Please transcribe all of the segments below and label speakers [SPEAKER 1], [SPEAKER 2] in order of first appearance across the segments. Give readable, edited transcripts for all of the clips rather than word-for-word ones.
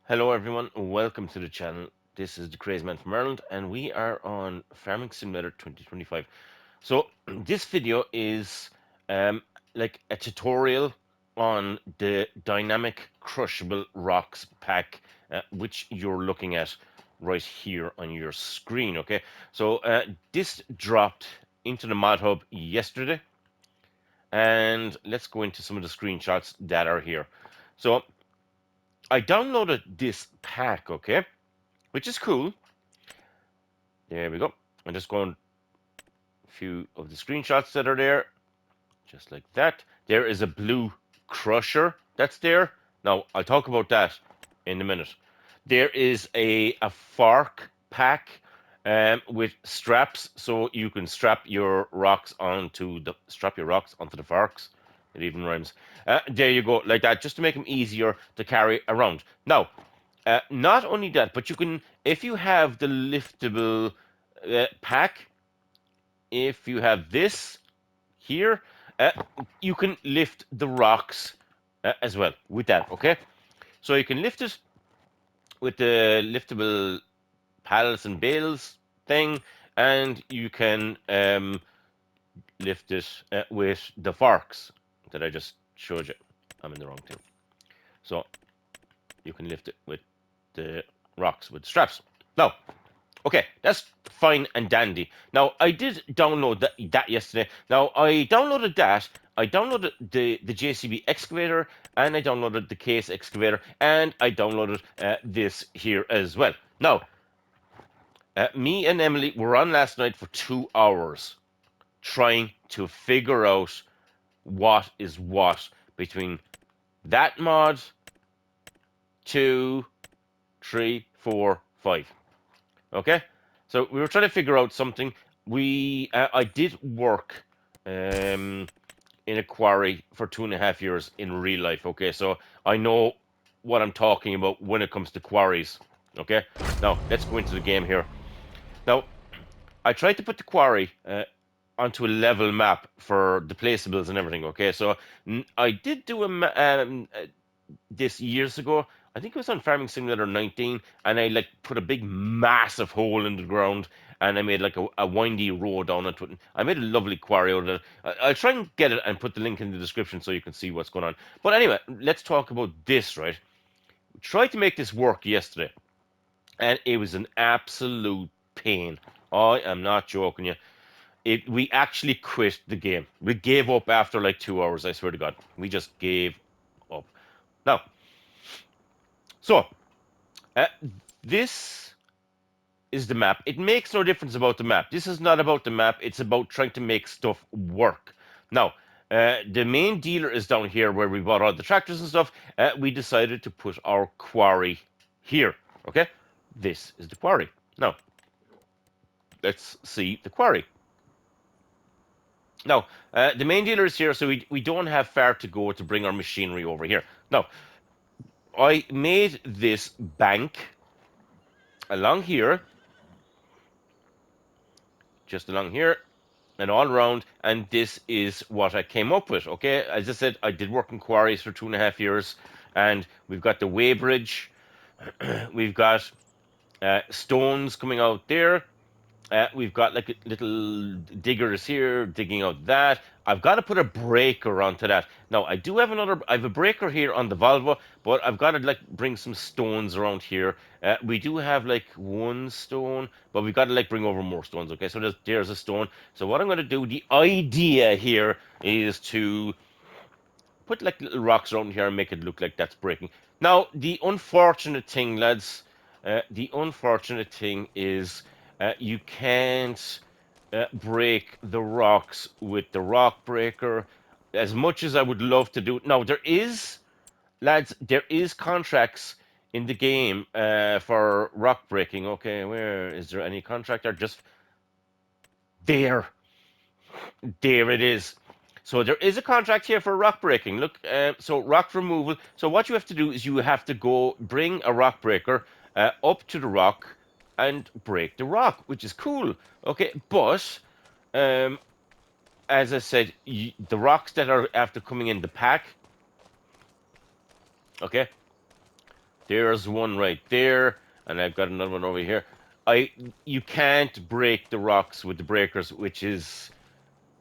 [SPEAKER 1] Hello everyone, welcome to the channel. This is the Crazy Man from Ireland and we are on Farming Simulator 2025. So this video is um, like a tutorial on the dynamic crushable rocks pack which you're looking at right here on your screen. Okay, so this dropped into the mod hub yesterday, and let's go into some of the screenshots that are here. So I downloaded this pack, okay, which is cool. There we go. I'm just going a few of the screenshots that are there, just like that. There is a blue crusher that's there. Now, I'll talk about that in a minute. There is a fork pack with straps, so you can strap your rocks onto the forks. It even rhymes. There you go, like that, just to make them easier to carry around. Now, not only that, but you can, if you have the liftable pack, if you have this here, uh, you can lift the rocks as well with that. Okay, so you can lift it with the liftable paddles and bales thing, and you can lift it with the forks that I just showed you. I'm in the wrong thing. So you can lift it with the rocks with the straps. Now, okay, that's fine and dandy. Now, I did download that yesterday. Now, I downloaded that. I downloaded the JCB excavator, and I downloaded the case excavator, and I downloaded this here as well. Now, me and Emily were on last night for 2 hours trying to figure out what is what between that mod, two, three, four, five. Okay, so we were trying to figure out something. I did work in a quarry for 2.5 years in real life. Okay, so I know what I'm talking about when it comes to quarries. Okay, now let's go into the game here. Now I tried to put the quarry onto a level map for the placeables and everything. Okay, so I did do this years ago. I think it was on Farming Simulator 19, and I like put a big massive hole in the ground, and I made like a windy road down it. I made a lovely quarry out of it. I'll try and get it and put the link in the description so you can see what's going on. But anyway, let's talk about this, right? We tried to make this work yesterday, and it was an absolute pain. I am not joking you. We actually quit the game. We gave up after like 2 hours. I swear to God, we just gave up. Now, so uh, this is the map. It makes no difference about the map. This is not about the map. It's about trying to make stuff work. Now, the main dealer is down here where we bought all the tractors and stuff. We decided to put our quarry here. Okay, this is the quarry. Now, let's see the quarry. Now, the main dealer is here, so we don't have far to go to bring our machinery over here. Now, I made this bank along here, just along here, and all around, and this is what I came up with. Okay, as I said, I did work in quarries for 2.5 years, and we've got the weighbridge, we've got stones coming out there. We've got like little diggers here digging out that. I've got to put a breaker onto that. Now I have a breaker here on the Volvo, but I've got to like bring some stones around here. We do have like one stone, but we've got to like bring over more stones. Okay, so there's a stone. So what I'm going to do, the idea here is to put like little rocks around here and make it look like that's breaking. Now the unfortunate thing, lads, the unfortunate thing is you can't break the rocks with the rock breaker as much as I would love to do. Now, there is, lads, there is contracts in the game for rock breaking. Okay, where is there any contract? There just there, there it is. So there is a contract here for rock breaking. Look, so rock removal. So what you have to do is you have to go bring a rock breaker up to the rock and break the rock, which is cool. Okay, but um, as I said, the rocks that are after coming in the pack, okay, There's one right there, and I've got another one over here. I You can't break the rocks with the breakers, which is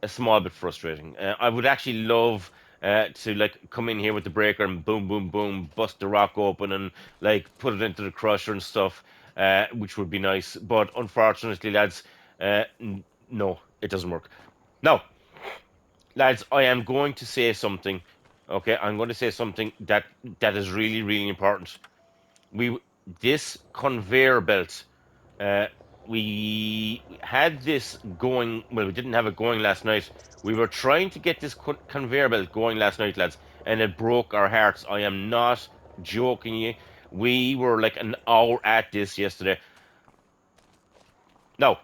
[SPEAKER 1] a small bit frustrating. I would actually love to like come in here with the breaker and boom, boom, boom, bust the rock open and like put it into the crusher and stuff, which would be nice. But unfortunately, lads, no, it doesn't work. Now, lads, I am going to say something. Okay, I'm going to say something that is really, really important. We This conveyor belt, uh, we had this going. Well, we didn't have it going last night. We were trying to get this conveyor belt going last night, lads, and it broke our hearts. I am not joking you. We were like an hour at this yesterday. Now,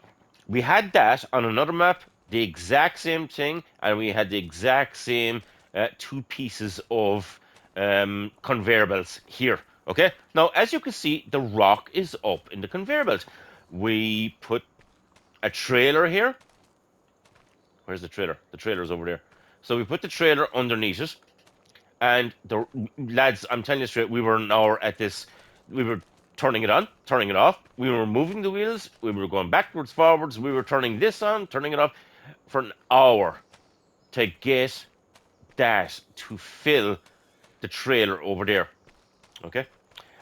[SPEAKER 1] we had that on another map, the exact same thing, and we had the exact same two pieces of conveyor belts here. Okay, now as you can see, the rock is up in the conveyor belt. We put a trailer here. Where's the trailer? The trailer's over there. So we put the trailer underneath it, and the lads, I'm telling you straight, we were an hour at this. We were turning it on, turning it off. We were moving the wheels. We were going backwards, forwards. We were turning this on, turning it off for an hour to get that to fill the trailer over there. Okay.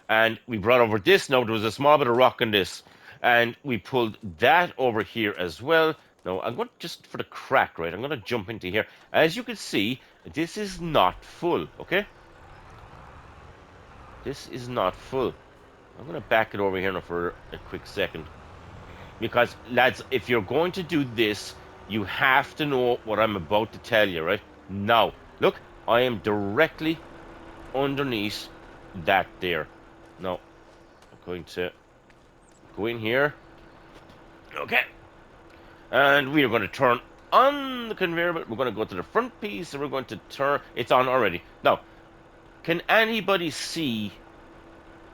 [SPEAKER 1] And we brought over this. Now there was a small bit of rock in this, and we pulled that over here as well. Now I'm going to, just for the crack, right? I'm going to jump into here. As you can see, this is not full. Okay. This is not full. I'm going to back it over here now for a quick second. Because, lads, if you're going to do this, you have to know what I'm about to tell you, right? Now, look, I am directly underneath that there. Now, I'm going to go in here. Okay. And we are going to turn on the conveyor belt. We're going to go to the front piece and we're going to turn. It's on already. Now, can anybody see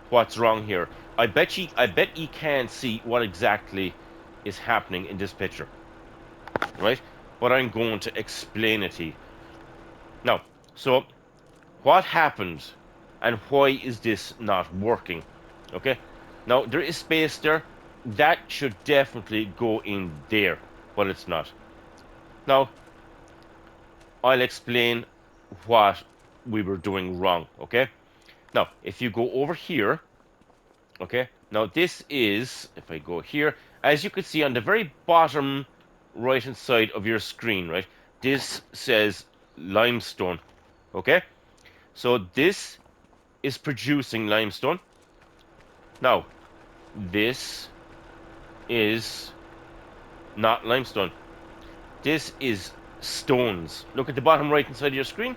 [SPEAKER 1] what's wrong here? I bet you can't see what exactly is happening in this picture, right? But I'm going to explain it to you. Now, so what happened and why is this not working? Okay? Now, there is space there. That should definitely go in there, but it's not. Now, I'll explain what we were doing wrong, okay? Now, if you go over here, okay, now this is, if I go here, as you can see on the very bottom right hand side of your screen, right, this says limestone. Okay, so this is producing limestone. Now this is not limestone, this is stones. Look at the bottom right hand side of your screen.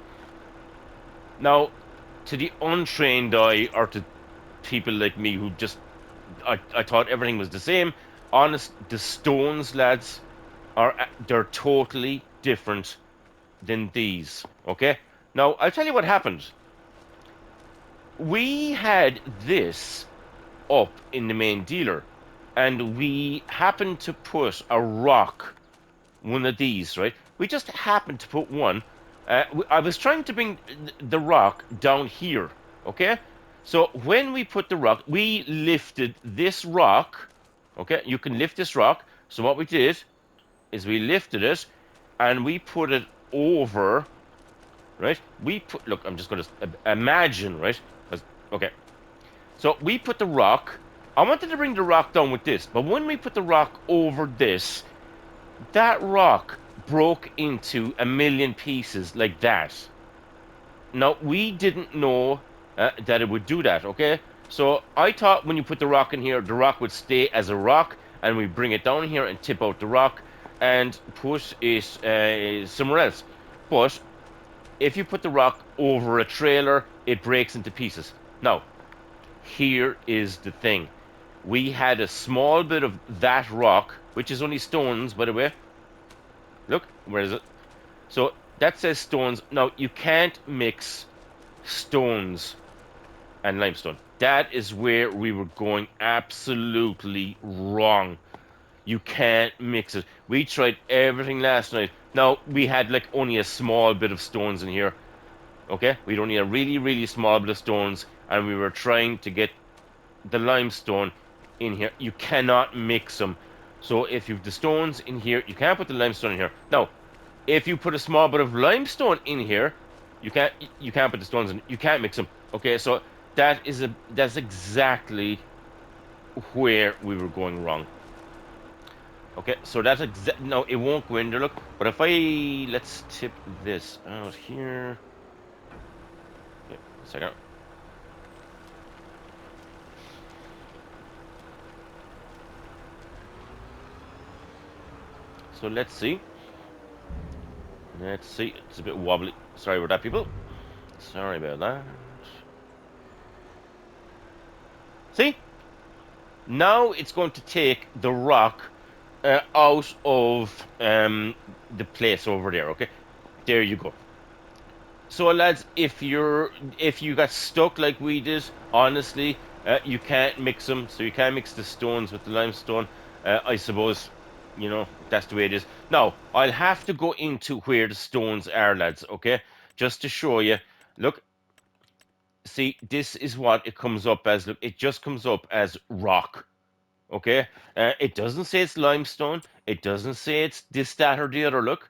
[SPEAKER 1] Now, to the untrained eye, or to people like me who just I thought everything was the same. Honest, the stones, lads, they're totally different than these. Okay. Now I'll tell you what happened. We had this up in the main dealer, and we happened to put a rock, one of these, right? We just happened to put one. I was trying to bring the rock down here. Okay. So when we put the rock, we lifted this rock. Okay, you can lift this rock. So what we did is we lifted it and we put it over, right? Look, I'm just going to imagine, right? Okay, so we put the rock. I wanted to bring the rock down with this, but when we put the rock over this, that rock broke into a million pieces like that. Now, we didn't know that it would do that, okay? So I thought when you put the rock in here, the rock would stay as a rock, and we bring it down here and tip out the rock and put it somewhere else. But if you put the rock over a trailer, it breaks into pieces. Now, here is the thing. We had a small bit of that rock, which is only stones, by the way. Look, where is it? So that says stones. Now, you can't mix stones and limestone. That is where we were going absolutely wrong. You can't mix it. We tried everything last night. Now, we had like only a small bit of stones in here. Okay? We'd only a really, really small bit of stones. and we were trying to get the limestone in here. You cannot mix them. So if you've the stones in here, you can't put the limestone in here. Now, if you put a small bit of limestone in here, you can't put the stones in. You can't mix them. Okay, so that's exactly where we were going wrong. Okay, so that's no, it won't go in there. Look, but if let's tip this out here. Okay, a second. So let's see. Let's see. It's a bit wobbly. Sorry about that, people. Sorry about that. See? Now it's going to take the rock out of the place over there. Okay, there you go. So lads, if you got stuck like we did, honestly, you can't mix them. So you can't mix the stones with the limestone. I suppose, that's the way it is. Now I'll have to go into where the stones are, lads. Okay, just to show you. Look, see, this is what it comes up as. Look, it just comes up as rock. Okay, it doesn't say it's limestone. It doesn't say it's this, that, or the other. Look,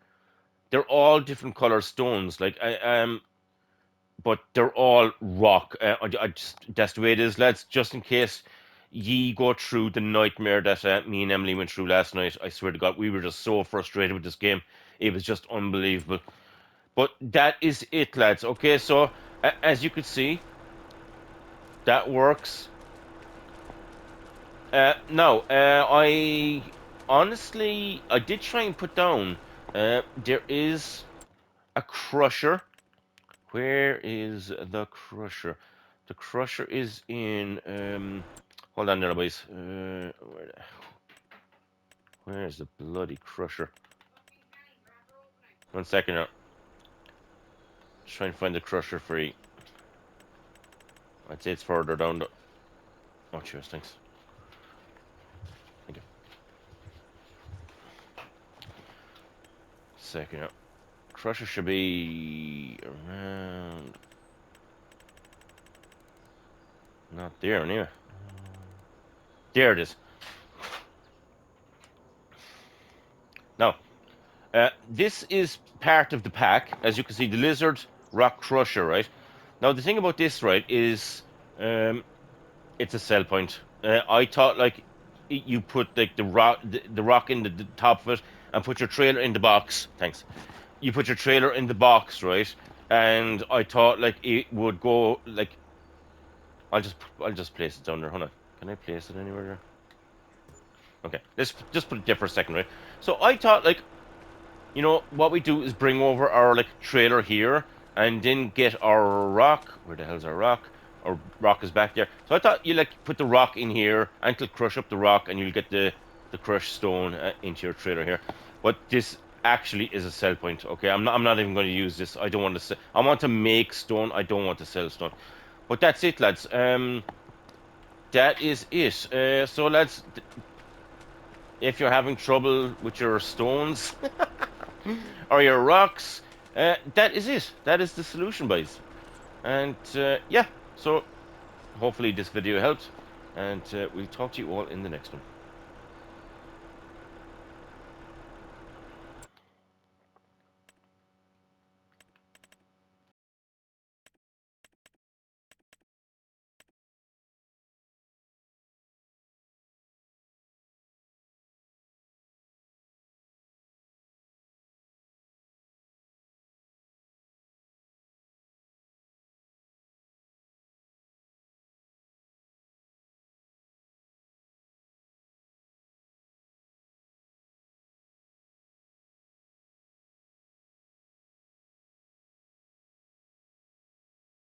[SPEAKER 1] they're all different color stones. Like but they're all rock. I just that's the way it is, lads. Just in case ye go through the nightmare that me and Emily went through last night. I swear to God, we were just so frustrated with this game. It was just unbelievable. But that is it, lads. Okay, so as you could see, that works. No, I honestly I did try and put down. There is a crusher. Where is the crusher? The crusher is in. Hold on there, boys. Where's the bloody crusher? 1 second now. Just trying to find the crusher for you. I'd say it's further down the. Oh, cheers, thanks. Thank you. Second now. Crusher should be around. Not there, anyway. There it is. Now, this is part of the pack. As you can see, the Lizard Rock Crusher, right? Now, the thing about this, right, is it's a sell point. I thought, like, you put like the rock in the top of it and put your trailer in the box. Thanks. You put your trailer in the box, right? And I thought, like, it would go, like, I'll just place it down there. Hold on. Can I place it anywhere there? Okay, let's just put it there for a second, right? So I thought, like, what we do is bring over our like trailer here and then get our rock. Where the hell's our rock? Our rock is back there. So I thought you like put the rock in here and it'll crush up the rock and you'll get the crushed stone into your trailer here. But this actually is a sell point. Okay, I'm not even going to use this. I don't want to sell. I want to make stone. I don't want to sell stone. But that's it, lads. That is it. So lads, if you're having trouble with your stones or your rocks, that is it. That is the solution, boys. And yeah, so hopefully this video helped, and we'll talk to you all in the next one.